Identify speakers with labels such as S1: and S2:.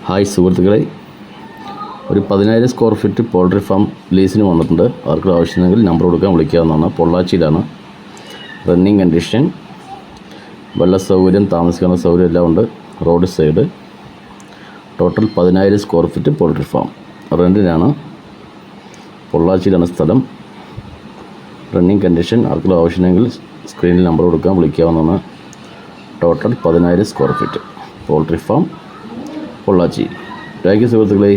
S1: Hi സുഹൃത്തുക്കളെ, ഒരു 10,000 square feet poultry farm ലീസിന് വന്നിട്ടുണ്ട്. ആർക്കും ആവശ്യമെങ്കിൽ നമ്പർ കൊടുക്കാൻ വിളിക്കാവുന്നതാണ്. പൊള്ളാച്ചിയിലാണ്. റണ്ണിങ് കണ്ടീഷൻ, വെള്ള സൗകര്യം, താമസിക്കുന്ന സൗകര്യം എല്ലാം ഉണ്ട്. Road side. Total 10,000 square feet poultry farm റെൻറ്റിനാണ്. പൊള്ളാച്ചിയിലാണ് സ്ഥലം. റണ്ണിങ് കണ്ടീഷൻ, ആർക്കും ആവശ്യമെങ്കിൽ സ്ക്രീനിൽ നമ്പർ കൊടുക്കാൻ വിളിക്കാവുന്നതാണ്. Total 10,000 square feet poultry farm Pollachi. Thank you സുഹൃത്തുക്കളെ.